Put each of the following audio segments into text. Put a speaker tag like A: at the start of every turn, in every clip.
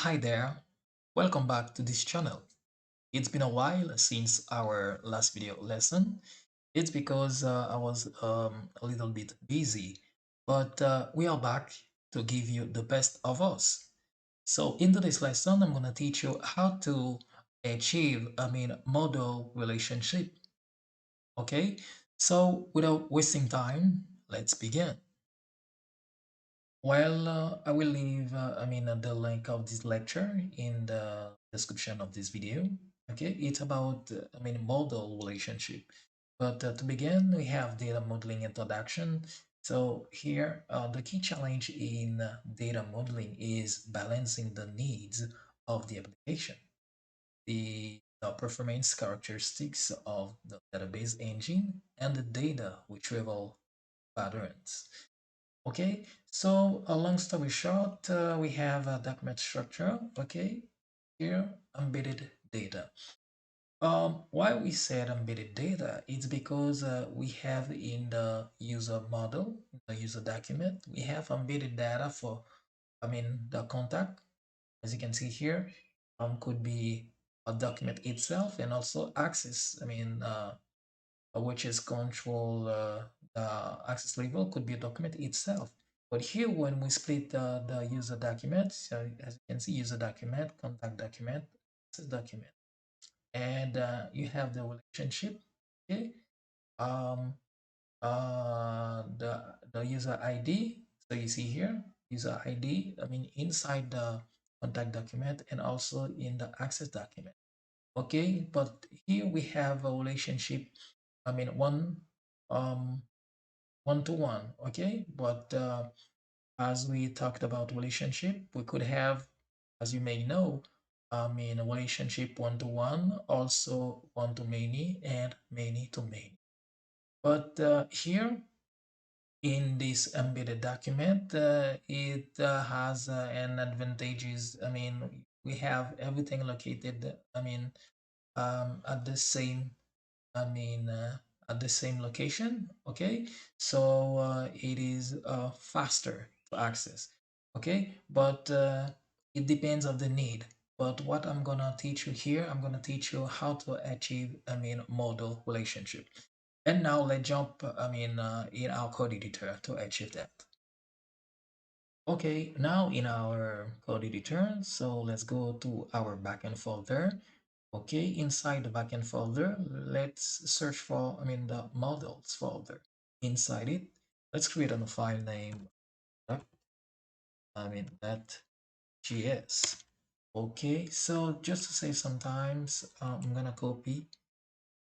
A: Hi there, welcome back to this channel. It's been a while since our last video lesson. It's because I was a little bit busy, but we are back to give you the best of us. So in today's lesson, I'm going to teach you how to achieve, model relationship. Okay, so without wasting time, let's begin. Well, I will leave, the link of this lecture in the description of this video. Okay, it's about, model relationship. But to begin, we have data modeling introduction. So here, the key challenge in data modeling is balancing the needs of the application, the performance characteristics of the database engine, and the data retrieval patterns. Okay, so a long story short, we have a document structure. Okay, here embedded data. Why we said embedded data? It's because we have in the user model, the user document, we have embedded data for, the contact. As you can see here, could be a document itself and also access. Which is control the access level could be a document itself. But here, when we split the user document, so as you can see, user document, contact document, access document, and you have the relationship. Okay, um, the user ID. So you see here, user ID. Inside the contact document and also in the access document. Okay, but here we have a relationship. One um one to one. Okay, but as we talked about relationship, we could have, as you may know, a relationship one to one, also one to many, and many to many. But here in this embedded document, it has an advantages. We have everything located. At the same I mean, at the same location. Okay, so it is faster to access. Okay, but it depends on the need. But what I'm gonna teach you here, I'm gonna teach you how to achieve, model relationship. And now let's jump, in our code editor to achieve that. Okay, now in our code editor, so let's go to our backend folder. Okay, inside the backend folder, let's search for, the models folder. Inside it, let's create a file name, uh, that JS. Okay, so just to save some times, I'm gonna copy,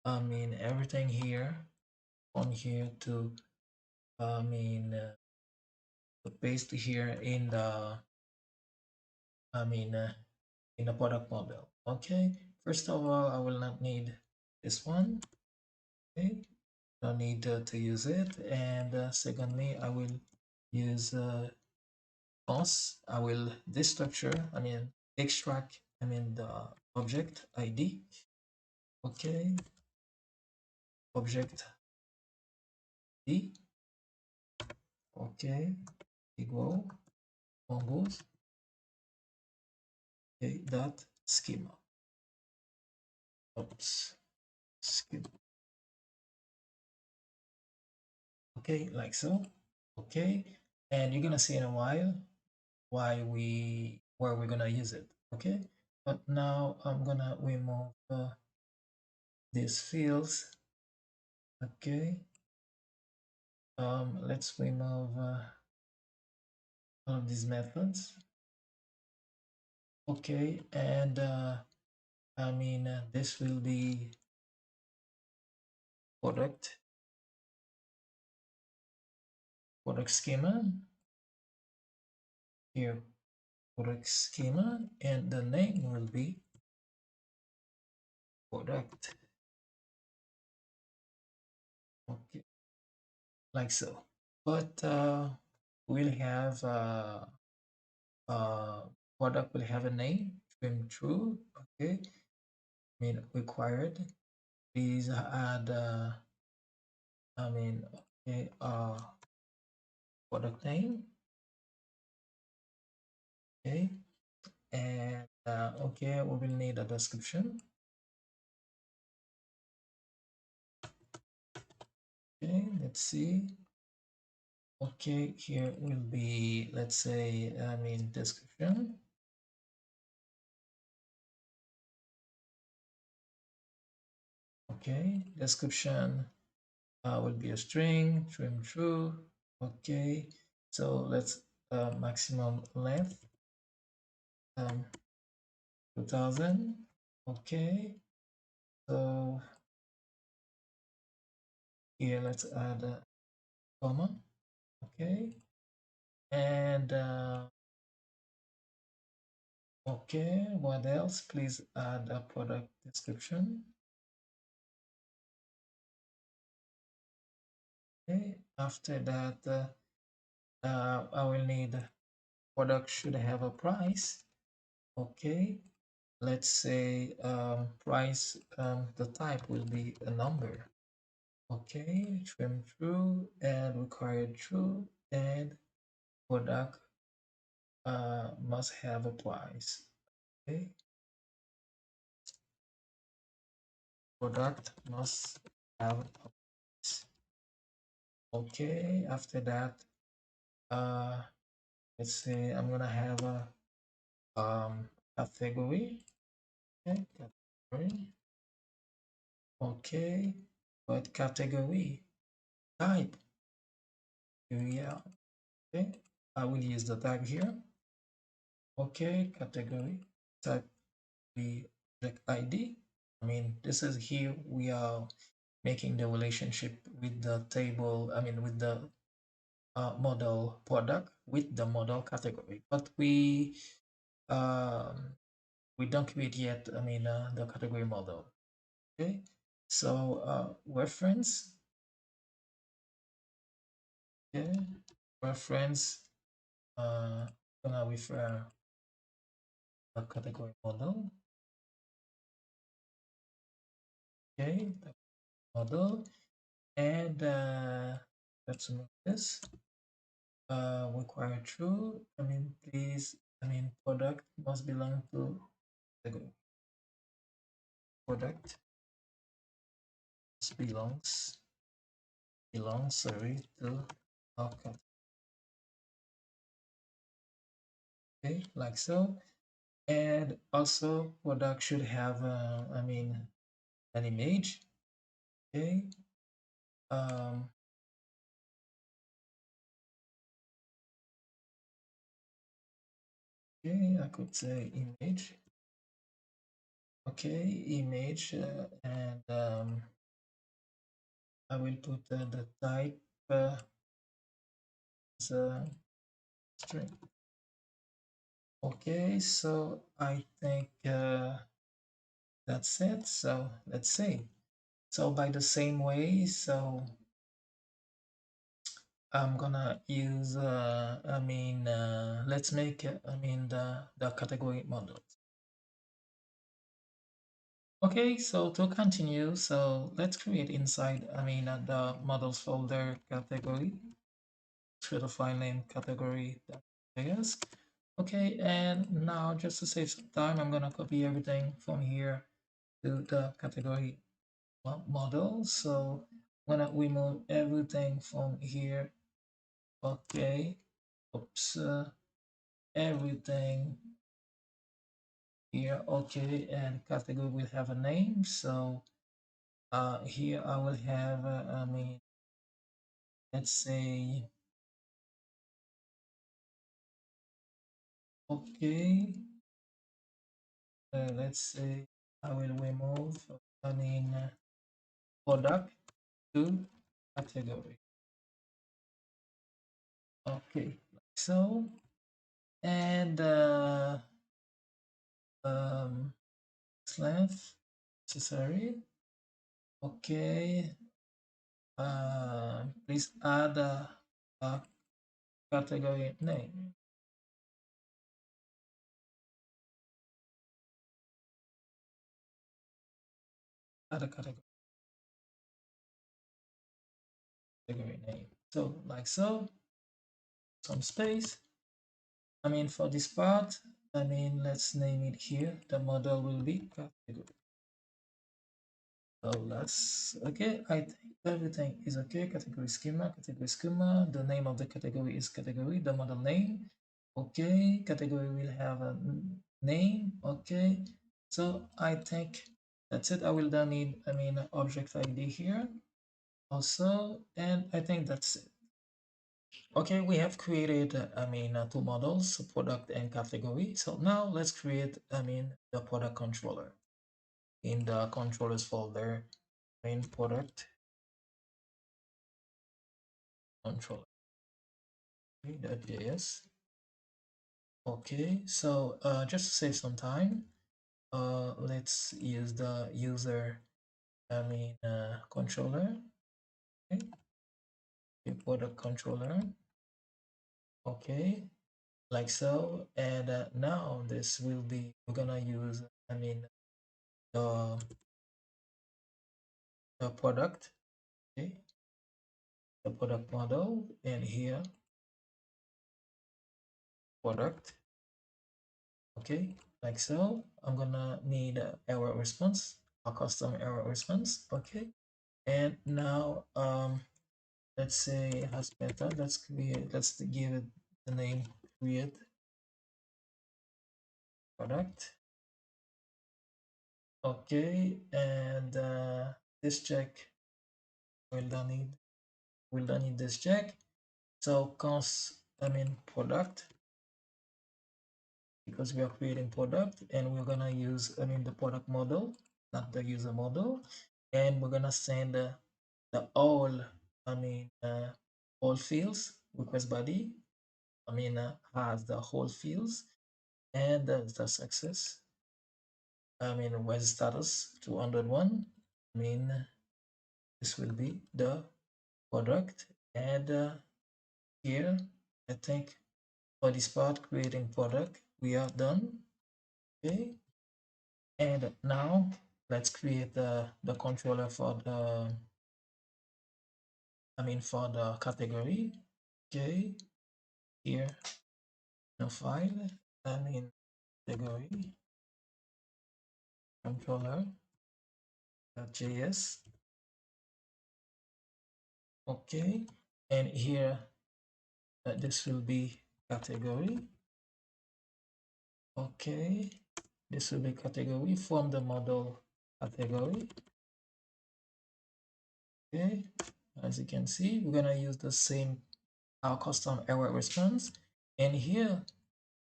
A: everything here on here to, I mean, uh, to paste here I mean, uh, in the product model. Okay, first of all, I will not need this one. Okay, no need to use it. And secondly, I will use cons. I will destructure, extract, the object ID. Okay, object D. Okay, equal mongos. Okay, dot schema. Oops, schema. Okay, like so. Okay, and you're gonna see in a while where we're gonna use it. Okay, but now I'm gonna remove these fields. Okay, let's remove all of these methods. Okay, and this will be product schema here, product schema, and the name will be product. Okay, like so. But we'll have product will have a name, trim true. Okay, required. Please add okay, product name. Okay, And okay, we will need a description. Okay, let's see. Okay, here will be, let's say, description. Okay, description will be a string, trim true. Okay, so let's maximum length 2000. Okay, so here let's add a comma. Okay, and okay, what else? Please add a product description. Okay, after that, I will need product should have a price. Okay, let's say price, the type will be a number. Okay, trim true and required true, and product must have a price. Okay, product must have a price. Okay, after that, uh, let's say I'm gonna have a category. Okay, category. Okay, but category type. Yeah. Okay, I will use the tag here. Okay, category type the object ID. This is here we are making the relationship with the table. With the model product with the model category, but um, we don't create yet. The category model. Okay, so reference. Okay, reference. Gonna refer the category model. Okay, the model, and let's move this. Require true. Please. Product must belong to the product. Belongs. Sorry, to our category. Okay, like so. And also, product should have, an image. Okay. Um, okay, I could say image. Okay, image, and I will put the type as a string. Okay, so I think that's it. So let's see. So by the same way, so I'm gonna use, let's make, the category model. Okay, so to continue, so let's create inside, the models folder category, create a file name category.js. Okay, and now just to save some time, I'm gonna copy everything from here to the category model. So I'm gonna remove everything from here. Okay, oops, everything here. Okay, and category will have a name. So here I will have, let's say, okay, let's say I will remove, I mean, product to category. Okay, like so, and um, length necessary. Okay, please add a category name. Add a category name. So like so, some space. For this part, I mean, let's name it here. The model will be category. So let's, okay, I think everything is okay. Category schema. The name of the category is category, the model name. Okay, category will have a name. Okay, so I think that's it. I will then need, I mean, object ID here also, and I think that's it. Okay, we have created, I mean, two models, product and category. So now let's create, I mean, the product controller. In the controllers folder, main product controller, .js. Okay, so just to save some time, let's use the user, I mean, controller. Okay, product controller. Okay, like so. And now this will be, we're gonna use, I mean, the product. Okay, the product model, and here product. Okay, like so. I'm gonna need a error response, a custom error response. Okay, and now let's say has method. Let's give it the name create product. Okay, and this check will don't need this check. So const, I mean, product, because we are creating product, and we're gonna use, I mean, the product model, not the user model, and we're gonna send the all, I mean, all fields, request body, I mean, has the whole fields, and the success, I mean, where's status 201, I mean, this will be the product. And here, I think for this part, creating product, we are done. Okay, and now let's create the controller for the, I mean, for the category. Okay, here, no file, I mean, category controller.js. Okay, and here this will be category. Okay, this will be category from the model category. Okay, as you can see, we're gonna use the same our custom error response, and here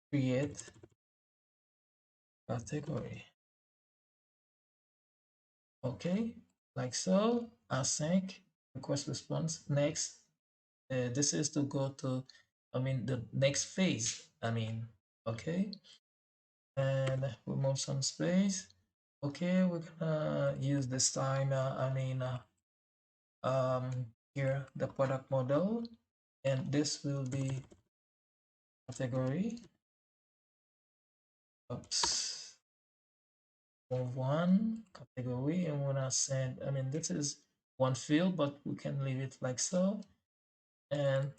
A: create category. Okay, like so. Async request response next. This is to go to, I mean, the next phase, I mean. Okay, and remove some space. Okay, we're gonna use this time, I mean, here the product model, and this will be category. Oops, move one category, and we're gonna send, I mean, this is one field, but we can leave it like so, and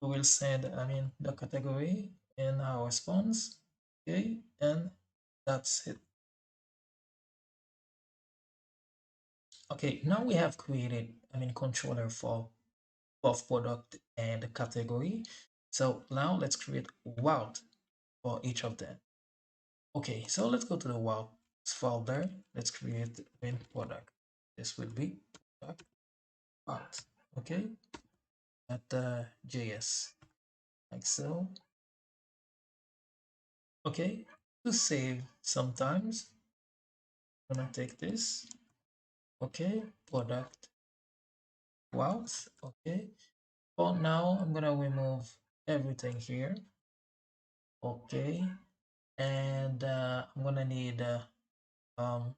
A: we will send, I mean, the category in our response. Okay, and that's it. Okay, now we have created, I mean, controller for both product and category. So now let's create route for each of them. Okay, so let's go to the route folder. Let's create the main product. This will be product route. Okay, at the JS, like so. Okay, to save sometimes, I'm gonna take this. Okay, product routes. Okay, for now, I'm gonna remove everything here. Okay, and I'm gonna need um,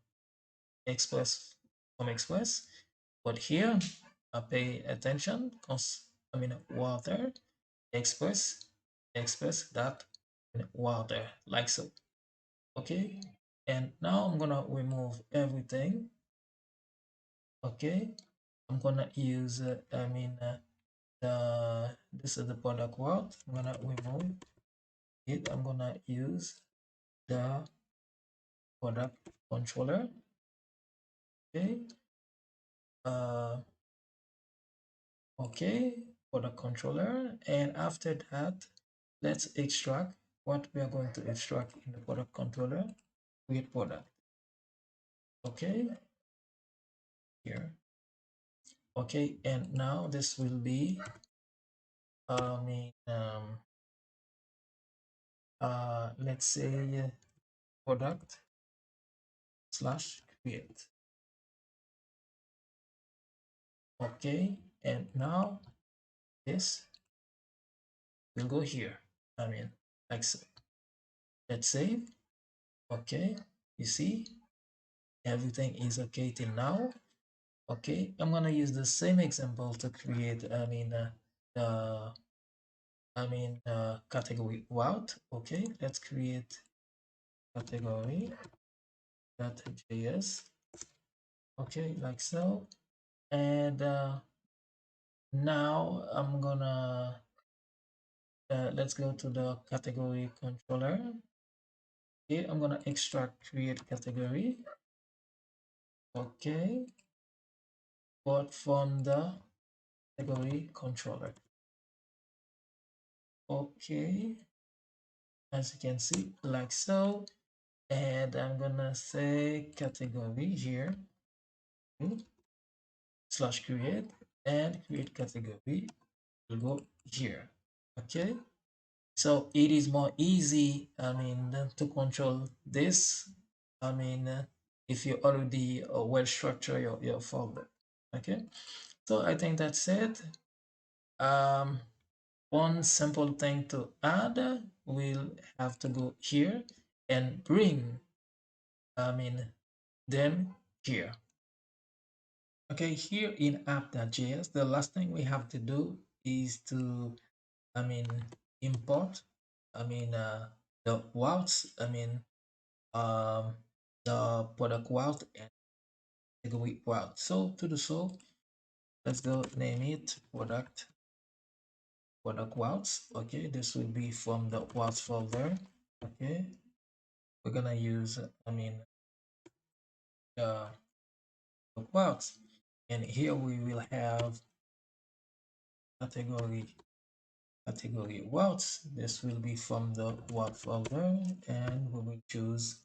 A: express from express, but here pay attention because, I mean, water express that water, like so. Okay, and now I'm gonna remove everything. Okay, I'm gonna use I mean, this is the product route. I'm gonna remove it, I'm gonna use the product controller. Okay. Uh, okay, for the controller. And after that, let's extract what we are going to extract in the product controller. Create product. Okay, here. Okay, and now this will be I mean let's say product slash create. Okay, and now this will go here. I mean, like so. Let's save. Okay, you see everything is okay till now. Okay, I'm gonna use the same example to create the category route. Okay, let's create category .js. Okay, like so. And now I'm gonna let's go to the category controller. Okay, I'm gonna extract create category. Okay, but from the category controller. Okay, as you can see, like so. And I'm gonna say category here slash create, and create category will go here. Okay, so it is more easy, to control this. If you already well structure your folder. Okay, so I think that's it. um One simple thing to add, we'll have to go here and bring them here. Okay, here in app.js, the last thing we have to do is to I mean import the routes, um the product route and category route. So to do so, let's go name it product routes. Okay, this will be from the routes folder. Okay, we're gonna use the routes, and here we will have category routes. This will be from the route folder, and we will choose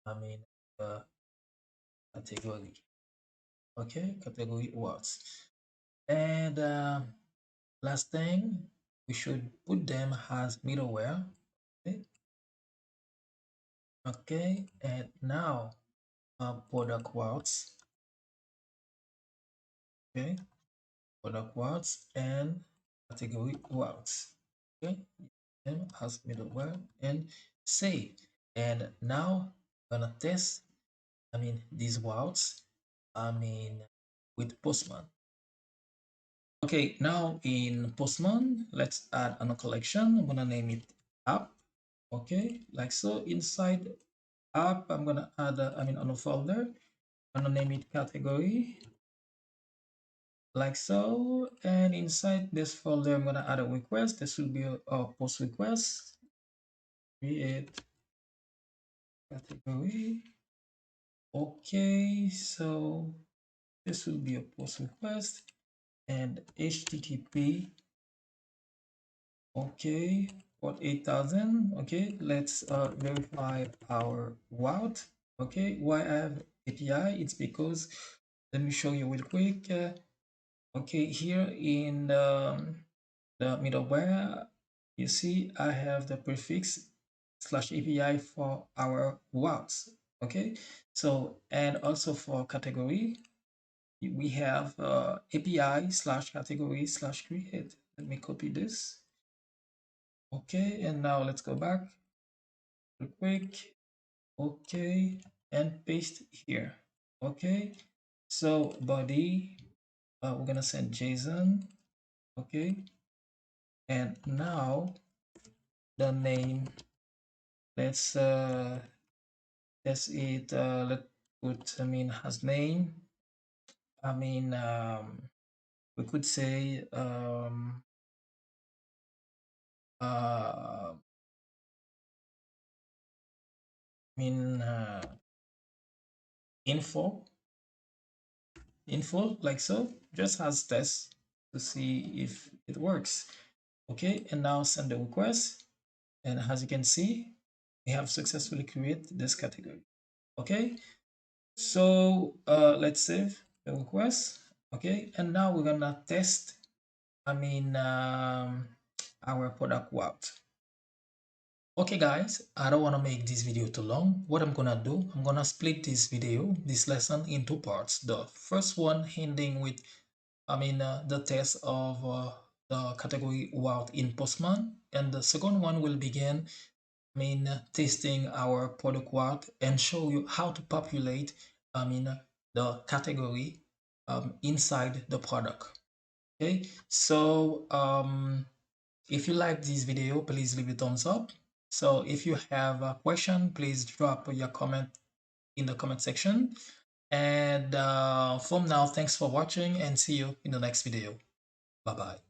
A: the category. Okay, category routes. And last thing, we should put them as middleware. Okay, okay, and now product routes. Okay, product routes and category routes. Okay, them as middleware and save. And now I'm gonna test these routes with Postman. Okay, now in Postman, let's add a collection. I'm gonna name it app. Okay, like so. Inside app, I'm gonna add a folder. I'm gonna name it category, like so. And inside this folder, I'm gonna add a request. This will be a post request. Create category. Okay, so this will be a post request and HTTP. Okay, port 8000. Okay, let's verify our route. Okay, why I have API? It's because, let me show you real quick. Okay, here in the middleware, you see I have the prefix /API for our routes. Okay, so and also for category, we have API /category/create. Let me copy this. Okay, and now let's go back real quick. Okay, and paste here. Okay, so body, we're gonna send JSON. Okay, and now the name, let's test it. Let's put has name. We could say uh I mean, info, like so, just as test to see if it works. Okay, and now send the request. And as you can see, we have successfully created this category. Okay, so let's save the request. Okay, and now we're gonna test, I mean, our product route. Okay guys, I don't want to make this video too long. What I'm gonna do, I'm gonna split this lesson in two parts. The first one ending with, the test of the category route in Postman, and the second one will begin, testing our product route and show you how to populate, the category inside the product. Okay, so if you like this video, please leave a thumbs up. So if you have a question, please drop your comment in the comment section. And from now, thanks for watching and see you in the next video. Bye bye.